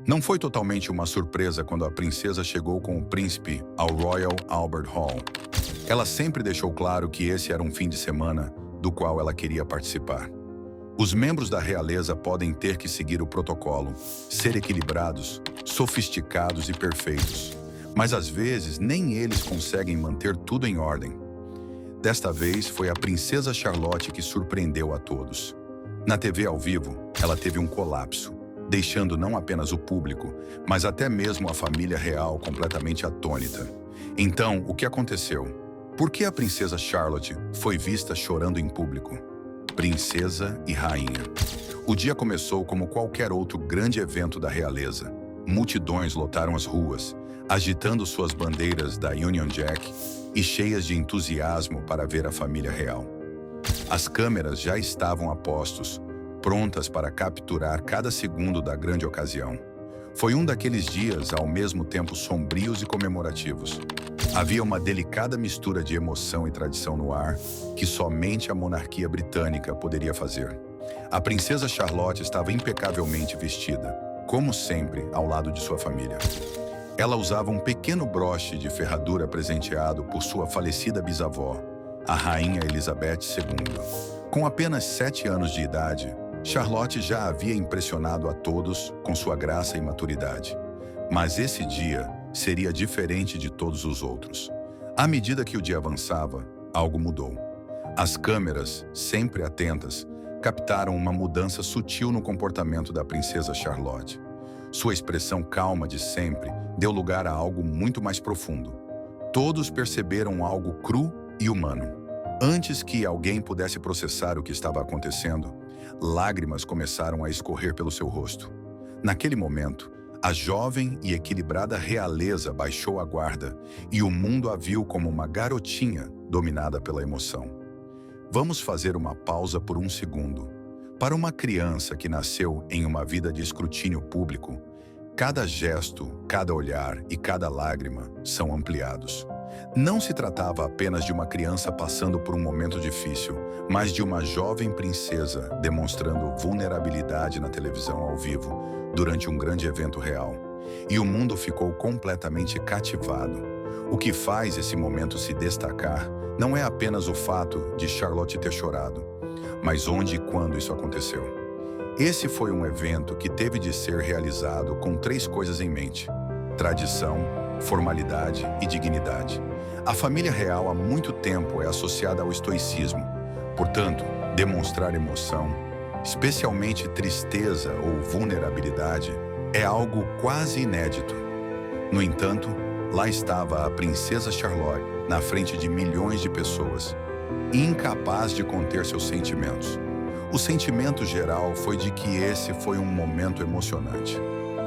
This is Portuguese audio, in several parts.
Não foi totalmente uma surpresa quando a princesa chegou com o príncipe ao Royal Albert Hall. Ela sempre deixou claro que esse era um fim de semana do qual ela queria participar. Os membros da realeza podem ter que seguir o protocolo, ser equilibrados, sofisticados e perfeitos, mas às vezes nem eles conseguem manter tudo em ordem. Desta vez foi a princesa Charlotte que surpreendeu a todos. Na TV ao vivo, ela teve um colapso, deixando não apenas o público, mas até mesmo a família real completamente atônita. Então, o que aconteceu? Por que a princesa Charlotte foi vista chorando em público? Princesa e rainha. O dia começou como qualquer outro grande evento da realeza. Multidões lotaram as ruas, agitando suas bandeiras da Union Jack e cheias de entusiasmo para ver a família real. As câmeras já estavam a postos, prontas para capturar cada segundo da grande ocasião. Foi um daqueles dias ao mesmo tempo sombrios e comemorativos. Havia uma delicada mistura de emoção e tradição no ar que somente a monarquia britânica poderia fazer. A princesa Charlotte estava impecavelmente vestida, como sempre, ao lado de sua família. Ela usava um pequeno broche de ferradura presenteado por sua falecida bisavó, a rainha Elizabeth II. Com apenas 7 anos de idade, Charlotte já havia impressionado a todos com sua graça e maturidade. Mas esse dia seria diferente de todos os outros. À medida que o dia avançava, algo mudou. As câmeras, sempre atentas, captaram uma mudança sutil no comportamento da princesa Charlotte. Sua expressão calma de sempre deu lugar a algo muito mais profundo. Todos perceberam algo cru e humano. Antes que alguém pudesse processar o que estava acontecendo, lágrimas começaram a escorrer pelo seu rosto. Naquele momento, a jovem e equilibrada realeza baixou a guarda e o mundo a viu como uma garotinha dominada pela emoção. Vamos fazer uma pausa por um segundo. Para uma criança que nasceu em uma vida de escrutínio público, cada gesto, cada olhar e cada lágrima são ampliados. Não se tratava apenas de uma criança passando por um momento difícil, mas de uma jovem princesa demonstrando vulnerabilidade na televisão ao vivo durante um grande evento real. E o mundo ficou completamente cativado. O que faz esse momento se destacar não é apenas o fato de Charlotte ter chorado, mas onde e quando isso aconteceu. Esse foi um evento que teve de ser realizado com 3 coisas em mente: tradição, formalidade e dignidade. A família real há muito tempo é associada ao estoicismo. Portanto, demonstrar emoção, especialmente tristeza ou vulnerabilidade, é algo quase inédito. No entanto, lá estava a princesa Charlotte, na frente de milhões de pessoas, incapaz de conter seus sentimentos. O sentimento geral foi de que esse foi um momento emocionante.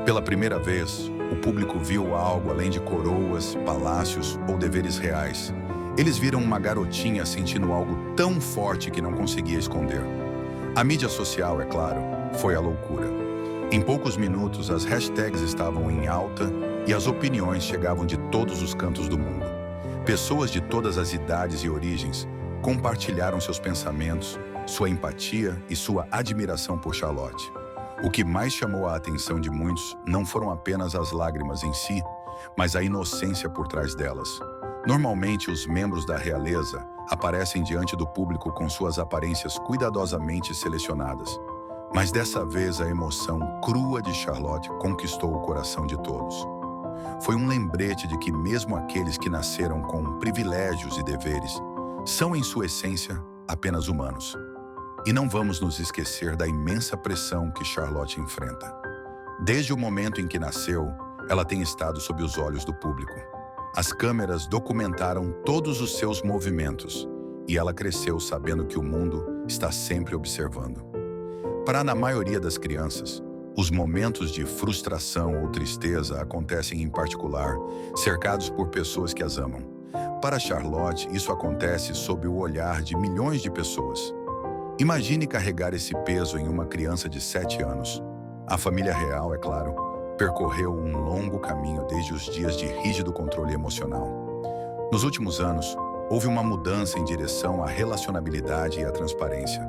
Pela primeira vez, o público viu algo além de coroas, palácios ou deveres reais. Eles viram uma garotinha sentindo algo tão forte que não conseguia esconder. A mídia social, é claro, foi a loucura. Em poucos minutos, as hashtags estavam em alta e as opiniões chegavam de todos os cantos do mundo. Pessoas de todas as idades e origens compartilharam seus pensamentos, sua empatia e sua admiração por Charlotte. O que mais chamou a atenção de muitos não foram apenas as lágrimas em si, mas a inocência por trás delas. Normalmente, os membros da realeza aparecem diante do público com suas aparências cuidadosamente selecionadas. Mas dessa vez a emoção crua de Charlotte conquistou o coração de todos. Foi um lembrete de que mesmo aqueles que nasceram com privilégios e deveres são, em sua essência, apenas humanos. E não vamos nos esquecer da imensa pressão que Charlotte enfrenta. Desde o momento em que nasceu, ela tem estado sob os olhos do público. As câmeras documentaram todos os seus movimentos e ela cresceu sabendo que o mundo está sempre observando. Para a maioria das crianças, os momentos de frustração ou tristeza acontecem em particular, cercados por pessoas que as amam. Para Charlotte, isso acontece sob o olhar de milhões de pessoas. Imagine carregar esse peso em uma criança de 7 anos. A família real, é claro, percorreu um longo caminho desde os dias de rígido controle emocional. Nos últimos anos, houve uma mudança em direção à relacionabilidade e à transparência,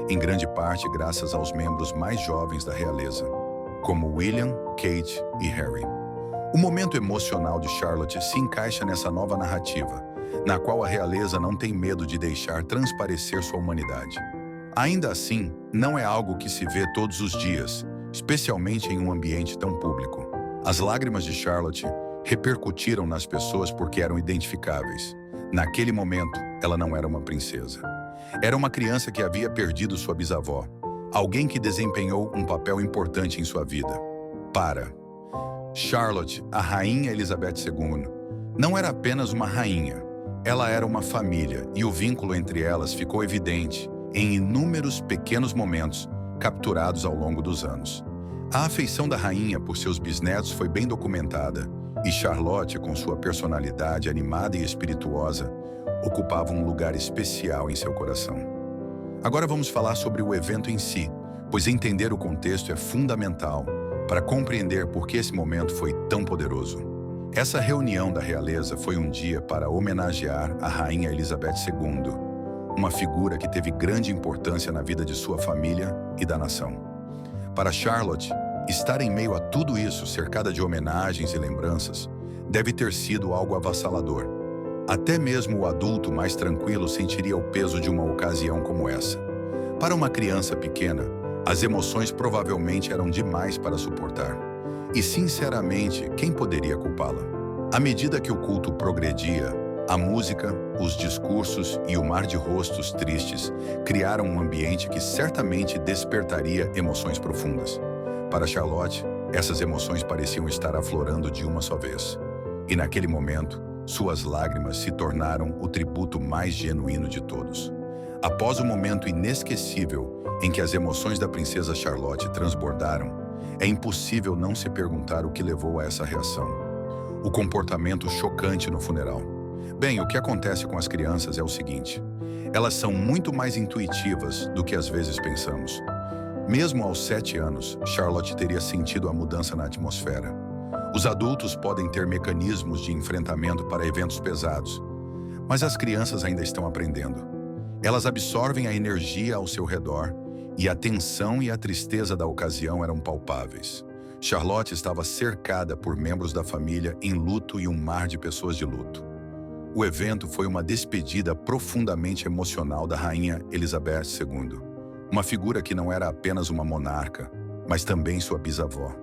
em grande parte graças aos membros mais jovens da realeza. como William, Kate e Harry. O momento emocional de Charlotte se encaixa nessa nova narrativa, na qual a realeza não tem medo de deixar transparecer sua humanidade. Ainda assim, não é algo que se vê todos os dias, especialmente em um ambiente tão público. As lágrimas de Charlotte repercutiram nas pessoas porque eram identificáveis. Naquele momento, ela não era uma princesa. Era uma criança que havia perdido sua bisavó, alguém que desempenhou um papel importante em sua vida. Charlotte, a rainha Elizabeth II, não era apenas uma rainha. Ela era uma família e o vínculo entre elas ficou evidente em inúmeros pequenos momentos capturados ao longo dos anos. A afeição da rainha por seus bisnetos foi bem documentada e Charlotte, com sua personalidade animada e espirituosa, ocupava um lugar especial em seu coração. Agora vamos falar sobre o evento em si, pois entender o contexto é fundamental para compreender por que esse momento foi tão poderoso. Essa reunião da realeza foi um dia para homenagear a rainha Elizabeth II, uma figura que teve grande importância na vida de sua família e da nação. Para Charlotte, estar em meio a tudo isso, cercada de homenagens e lembranças, deve ter sido algo avassalador. Até mesmo o adulto mais tranquilo sentiria o peso de uma ocasião como essa. Para uma criança pequena, as emoções provavelmente eram demais para suportar. E, sinceramente, quem poderia culpá-la? À medida que o culto progredia, a música, os discursos e o mar de rostos tristes criaram um ambiente que certamente despertaria emoções profundas. Para Charlotte, essas emoções pareciam estar aflorando de uma só vez. E naquele momento, suas lágrimas se tornaram o tributo mais genuíno de todos. Após o momento inesquecível em que as emoções da princesa Charlotte transbordaram, é impossível não se perguntar o que levou a essa reação. O comportamento chocante no funeral. Bem, o que acontece com as crianças é o seguinte: elas são muito mais intuitivas do que às vezes pensamos. Mesmo aos 7 anos, Charlotte teria sentido a mudança na atmosfera. Os adultos podem ter mecanismos de enfrentamento para eventos pesados, mas as crianças ainda estão aprendendo. Elas absorvem a energia ao seu redor e a tensão e a tristeza da ocasião eram palpáveis. Charlotte estava cercada por membros da família em luto e um mar de pessoas de luto. O evento foi uma despedida profundamente emocional da rainha Elizabeth II, uma figura que não era apenas uma monarca, mas também sua bisavó.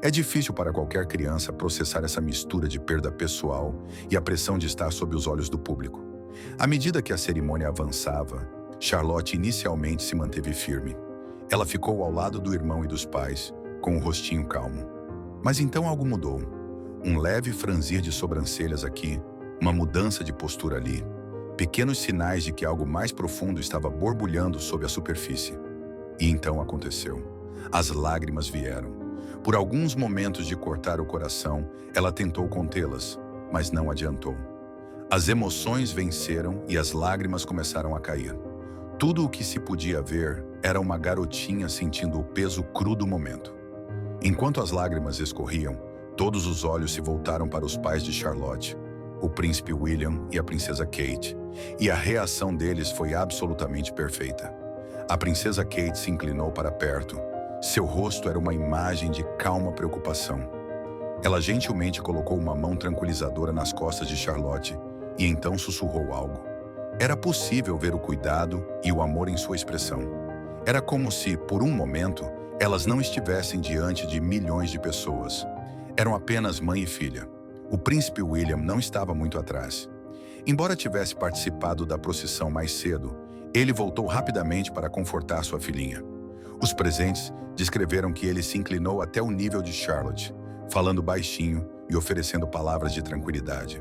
É difícil para qualquer criança processar essa mistura de perda pessoal e a pressão de estar sob os olhos do público. À medida que a cerimônia avançava, Charlotte inicialmente se manteve firme. Ela ficou ao lado do irmão e dos pais, com o rostinho calmo. Mas então algo mudou. Um leve franzir de sobrancelhas aqui, uma mudança de postura ali. Pequenos sinais de que algo mais profundo estava borbulhando sob a superfície. E então aconteceu. As lágrimas vieram. Por alguns momentos de cortar o coração, ela tentou contê-las, mas não adiantou. As emoções venceram e as lágrimas começaram a cair. Tudo o que se podia ver era uma garotinha sentindo o peso cru do momento. Enquanto as lágrimas escorriam, todos os olhos se voltaram para os pais de Charlotte, o príncipe William e a princesa Kate, e a reação deles foi absolutamente perfeita. A princesa Kate se inclinou para perto. Seu rosto era uma imagem de calma preocupação. Ela gentilmente colocou uma mão tranquilizadora nas costas de Charlotte e então sussurrou algo. Era possível ver o cuidado e o amor em sua expressão. Era como se, por um momento, elas não estivessem diante de milhões de pessoas. Eram apenas mãe e filha. O príncipe William não estava muito atrás. Embora tivesse participado da procissão mais cedo, ele voltou rapidamente para confortar sua filhinha. Os presentes descreveram que ele se inclinou até o nível de Charlotte, falando baixinho e oferecendo palavras de tranquilidade.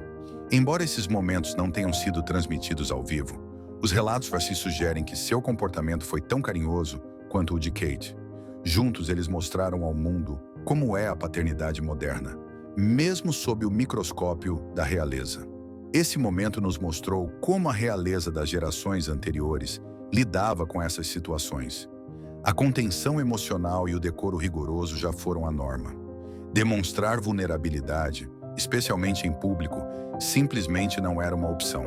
Embora esses momentos não tenham sido transmitidos ao vivo, os relatos se sugerem que seu comportamento foi tão carinhoso quanto o de Kate. Juntos eles mostraram ao mundo como é a paternidade moderna, mesmo sob o microscópio da realeza. Esse momento nos mostrou como a realeza das gerações anteriores lidava com essas situações. A contenção emocional e o decoro rigoroso já foram a norma. Demonstrar vulnerabilidade, especialmente em público, simplesmente não era uma opção.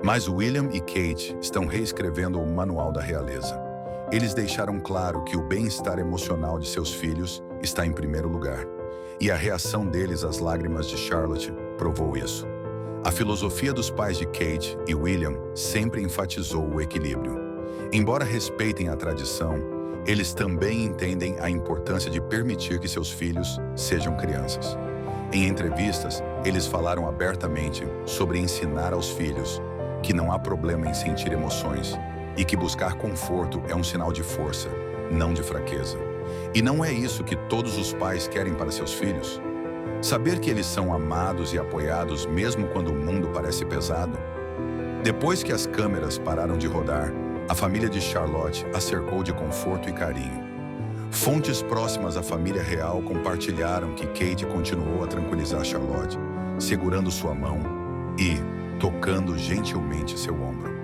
Mas William e Kate estão reescrevendo o manual da realeza. Eles deixaram claro que o bem-estar emocional de seus filhos está em primeiro lugar. E a reação deles às lágrimas de Charlotte provou isso. A filosofia dos pais de Kate e William sempre enfatizou o equilíbrio. Embora respeitem a tradição, eles também entendem a importância de permitir que seus filhos sejam crianças. Em entrevistas, eles falaram abertamente sobre ensinar aos filhos que não há problema em sentir emoções e que buscar conforto é um sinal de força, não de fraqueza. E não é isso que todos os pais querem para seus filhos? Saber que eles são amados e apoiados mesmo quando o mundo parece pesado? Depois que as câmeras pararam de rodar, a família de Charlotte a cercou de conforto e carinho. Fontes próximas à família real compartilharam que Kate continuou a tranquilizar Charlotte, segurando sua mão e tocando gentilmente seu ombro.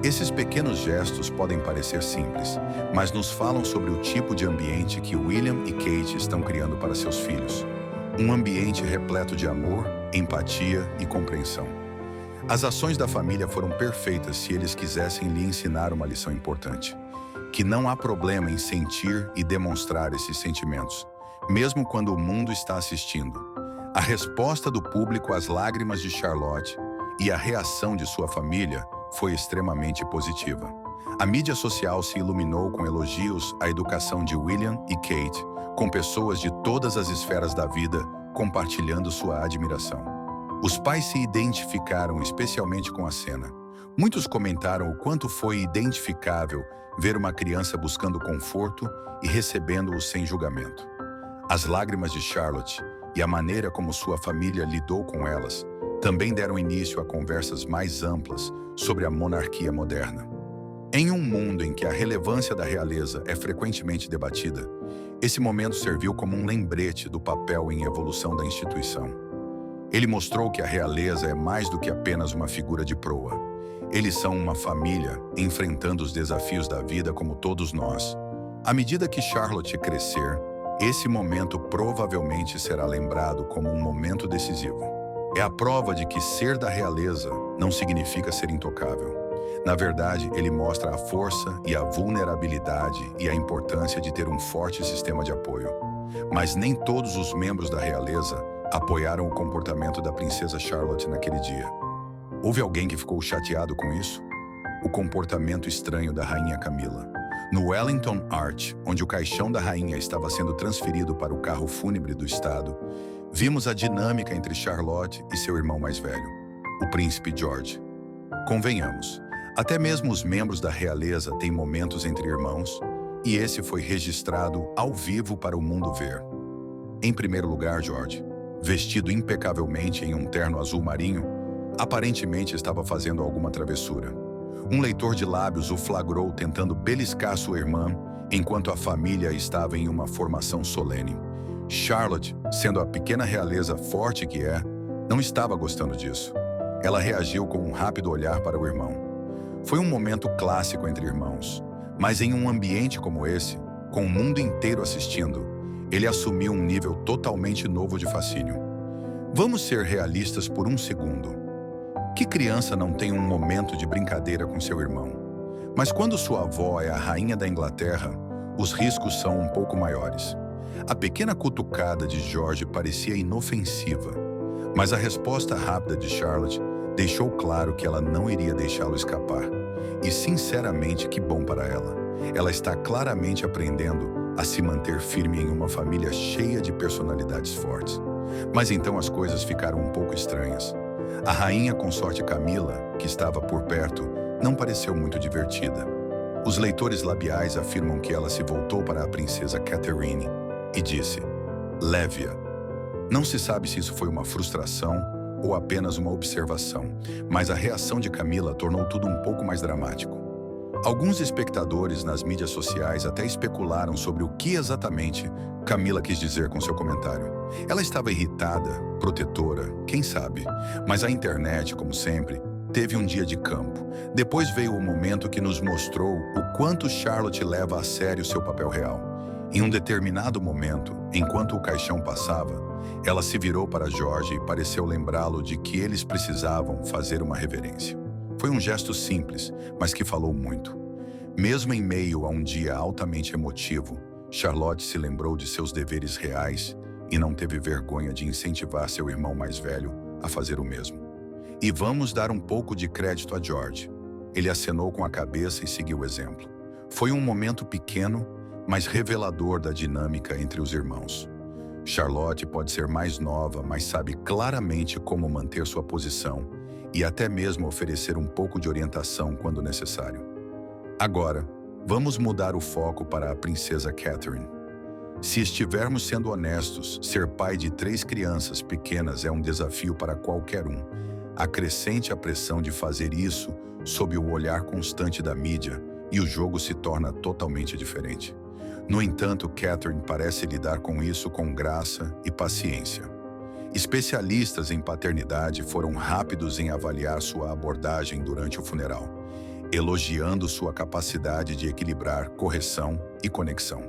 Esses pequenos gestos podem parecer simples, mas nos falam sobre o tipo de ambiente que William e Kate estão criando para seus filhos. Um ambiente repleto de amor, empatia e compreensão. As ações da família foram perfeitas se eles quisessem lhe ensinar uma lição importante: que não há problema em sentir e demonstrar esses sentimentos, mesmo quando o mundo está assistindo. A resposta do público às lágrimas de Charlotte e a reação de sua família foi extremamente positiva. A mídia social se iluminou com elogios à educação de William e Kate, com pessoas de todas as esferas da vida compartilhando sua admiração. Os pais se identificaram especialmente com a cena. Muitos comentaram o quanto foi identificável ver uma criança buscando conforto e recebendo-o sem julgamento. As lágrimas de Charlotte e a maneira como sua família lidou com elas também deram início a conversas mais amplas sobre a monarquia moderna. Em um mundo em que a relevância da realeza é frequentemente debatida, esse momento serviu como um lembrete do papel em evolução da instituição. Ele mostrou que a realeza é mais do que apenas uma figura de proa. Eles são uma família enfrentando os desafios da vida como todos nós. À medida que Charlotte crescer, esse momento provavelmente será lembrado como um momento decisivo. É a prova de que ser da realeza não significa ser intocável. Na verdade, ele mostra a força e a vulnerabilidade e a importância de ter um forte sistema de apoio. Mas nem todos os membros da realeza apoiaram o comportamento da princesa Charlotte naquele dia. Houve alguém que ficou chateado com isso? O comportamento estranho da rainha Camila. No Wellington Arch, onde o caixão da rainha estava sendo transferido para o carro fúnebre do estado, vimos a dinâmica entre Charlotte e seu irmão mais velho, o príncipe George. Convenhamos, até mesmo os membros da realeza têm momentos entre irmãos, e esse foi registrado ao vivo para o mundo ver. Em primeiro lugar, George, vestido impecavelmente em um terno azul marinho, aparentemente estava fazendo alguma travessura. Um leitor de lábios o flagrou tentando beliscar sua irmã, enquanto a família estava em uma formação solene. Charlotte, sendo a pequena realeza forte que é, não estava gostando disso. Ela reagiu com um rápido olhar para o irmão. Foi um momento clássico entre irmãos, mas em um ambiente como esse, com o mundo inteiro assistindo, ele assumiu um nível totalmente novo de fascínio. Vamos ser realistas por um segundo. Que criança não tem um momento de brincadeira com seu irmão? Mas quando sua avó é a rainha da Inglaterra, os riscos são um pouco maiores. A pequena cutucada de George parecia inofensiva, mas a resposta rápida de Charlotte deixou claro que ela não iria deixá-lo escapar. E, sinceramente, que bom para ela. Ela está claramente aprendendo a se manter firme em uma família cheia de personalidades fortes. Mas então as coisas ficaram um pouco estranhas. A rainha consorte Camila, que estava por perto, não pareceu muito divertida. Os leitores labiais afirmam que ela se voltou para a princesa Catherine e disse: "Leve-a." Não se sabe se isso foi uma frustração ou apenas uma observação, mas a reação de Camila tornou tudo um pouco mais dramático. Alguns espectadores nas mídias sociais até especularam sobre o que exatamente Camila quis dizer com seu comentário. Ela estava irritada, protetora, quem sabe? Mas a internet, como sempre, teve um dia de campo. Depois veio o momento que nos mostrou o quanto Charlotte leva a sério seu papel real. Em um determinado momento, enquanto o caixão passava, ela se virou para George e pareceu lembrá-lo de que eles precisavam fazer uma reverência. Foi um gesto simples, mas que falou muito. Mesmo em meio a um dia altamente emotivo, Charlotte se lembrou de seus deveres reais e não teve vergonha de incentivar seu irmão mais velho a fazer o mesmo. E vamos dar um pouco de crédito a George. Ele acenou com a cabeça e seguiu o exemplo. Foi um momento pequeno, mas revelador da dinâmica entre os irmãos. Charlotte pode ser mais nova, mas sabe claramente como manter sua posição e até mesmo oferecer um pouco de orientação quando necessário. Agora, vamos mudar o foco para a princesa Catherine. Se estivermos sendo honestos, ser pai de 3 crianças pequenas é um desafio para qualquer um. Acrescente a pressão de fazer isso sob o olhar constante da mídia e o jogo se torna totalmente diferente. No entanto, Catherine parece lidar com isso com graça e paciência. Especialistas em paternidade foram rápidos em avaliar sua abordagem durante o funeral, elogiando sua capacidade de equilibrar correção e conexão.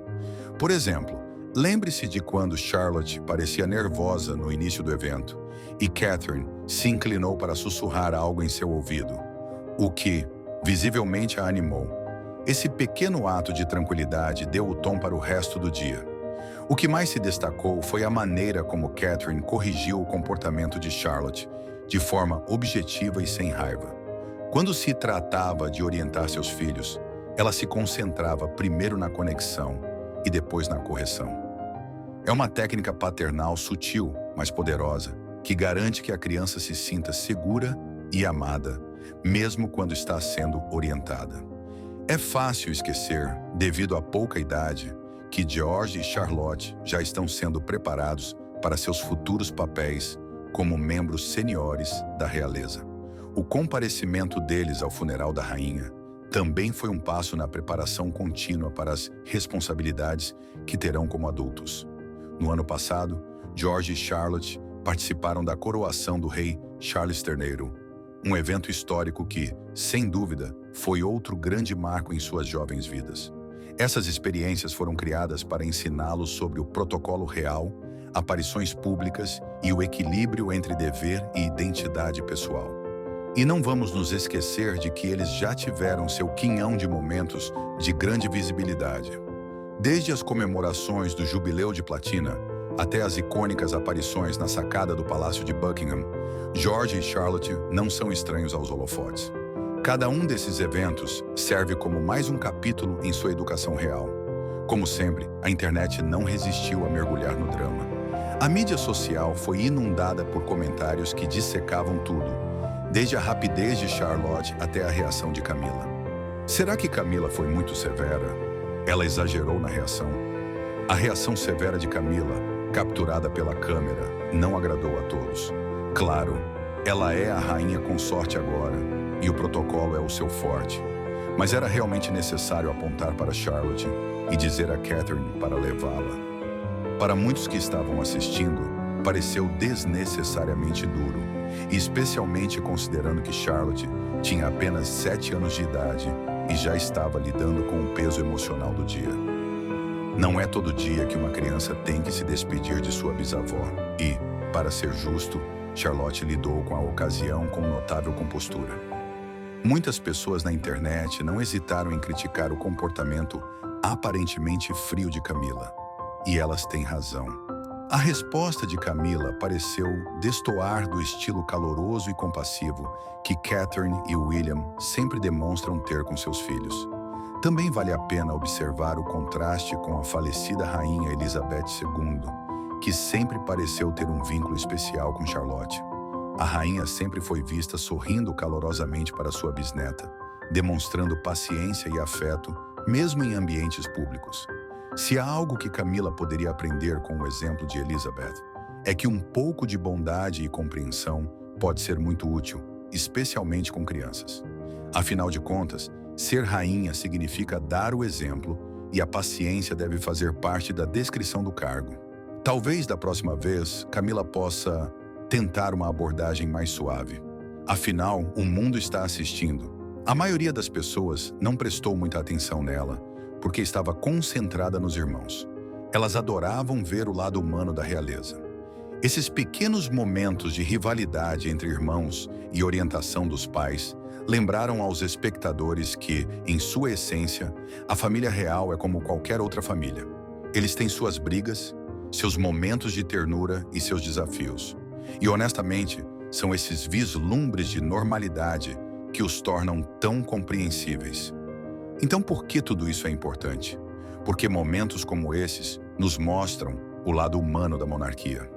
Por exemplo, lembre-se de quando Charlotte parecia nervosa no início do evento e Catherine se inclinou para sussurrar algo em seu ouvido, o que, visivelmente, a animou. Esse pequeno ato de tranquilidade deu o tom para o resto do dia. O que mais se destacou foi a maneira como Catherine corrigiu o comportamento de Charlotte, de forma objetiva e sem raiva. Quando se tratava de orientar seus filhos, ela se concentrava primeiro na conexão e depois na correção. É uma técnica paternal sutil, mas poderosa, que garante que a criança se sinta segura e amada, mesmo quando está sendo orientada. É fácil esquecer, devido à pouca idade, que George e Charlotte já estão sendo preparados para seus futuros papéis como membros seniores da realeza. O comparecimento deles ao funeral da rainha também foi um passo na preparação contínua para as responsabilidades que terão como adultos. No ano passado, George e Charlotte participaram da coroação do rei Charles III, um evento histórico que, sem dúvida, foi outro grande marco em suas jovens vidas. Essas experiências foram criadas para ensiná-los sobre o protocolo real, aparições públicas e o equilíbrio entre dever e identidade pessoal. E não vamos nos esquecer de que eles já tiveram seu quinhão de momentos de grande visibilidade. Desde as comemorações do Jubileu de Platina até as icônicas aparições na sacada do Palácio de Buckingham, George e Charlotte não são estranhos aos holofotes. Cada um desses eventos serve como mais um capítulo em sua educação real. Como sempre, a internet não resistiu a mergulhar no drama. A mídia social foi inundada por comentários que dissecavam tudo, desde a rapidez de Charlotte até a reação de Camila. Será que Camila foi muito severa? Ela exagerou na reação? A reação severa de Camila, capturada pela câmera, não agradou a todos. Claro, ela é a rainha consorte agora, e o protocolo é o seu forte. Mas era realmente necessário apontar para Charlotte e dizer a Catherine para levá-la. Para muitos que estavam assistindo, pareceu desnecessariamente duro, especialmente considerando que Charlotte tinha apenas 7 anos de idade e já estava lidando com o peso emocional do dia. Não é todo dia que uma criança tem que se despedir de sua bisavó e, para ser justo, Charlotte lidou com a ocasião com notável compostura. Muitas pessoas na internet não hesitaram em criticar o comportamento aparentemente frio de Camila. E elas têm razão. A resposta de Camila pareceu destoar do estilo caloroso e compassivo que Catherine e William sempre demonstram ter com seus filhos. Também vale a pena observar o contraste com a falecida rainha Elizabeth II, que sempre pareceu ter um vínculo especial com Charlotte. A rainha sempre foi vista sorrindo calorosamente para sua bisneta, demonstrando paciência e afeto, mesmo em ambientes públicos. Se há algo que Camila poderia aprender com o exemplo de Elizabeth, é que um pouco de bondade e compreensão pode ser muito útil, especialmente com crianças. Afinal de contas, ser rainha significa dar o exemplo e a paciência deve fazer parte da descrição do cargo. Talvez da próxima vez, Camila possa tentar uma abordagem mais suave. Afinal, o mundo está assistindo. A maioria das pessoas não prestou muita atenção nela, porque estava concentrada nos irmãos. Elas adoravam ver o lado humano da realeza. Esses pequenos momentos de rivalidade entre irmãos e orientação dos pais lembraram aos espectadores que, em sua essência, a família real é como qualquer outra família. Eles têm suas brigas, seus momentos de ternura e seus desafios. E honestamente, são esses vislumbres de normalidade que os tornam tão compreensíveis. Então, por que tudo isso é importante? Porque momentos como esses nos mostram o lado humano da monarquia.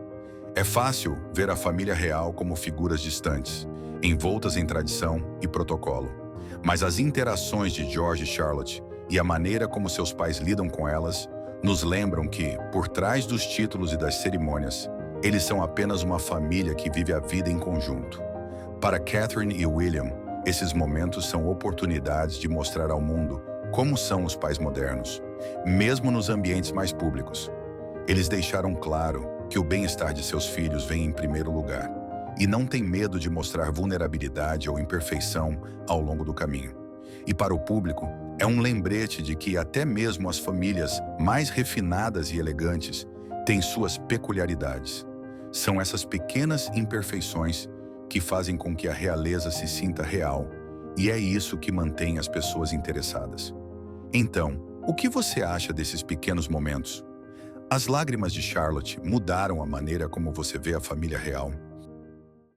É fácil ver a família real como figuras distantes, envoltas em tradição e protocolo. Mas as interações de George e Charlotte e a maneira como seus pais lidam com elas nos lembram que, por trás dos títulos e das cerimônias, eles são apenas uma família que vive a vida em conjunto. Para Catherine e William, esses momentos são oportunidades de mostrar ao mundo como são os pais modernos, mesmo nos ambientes mais públicos. Eles deixaram claro que o bem-estar de seus filhos vem em primeiro lugar e não têm medo de mostrar vulnerabilidade ou imperfeição ao longo do caminho. E para o público, é um lembrete de que até mesmo as famílias mais refinadas e elegantes têm suas peculiaridades. São essas pequenas imperfeições que fazem com que a realeza se sinta real, e é isso que mantém as pessoas interessadas. Então, o que você acha desses pequenos momentos? As lágrimas de Charlotte mudaram a maneira como você vê a família real?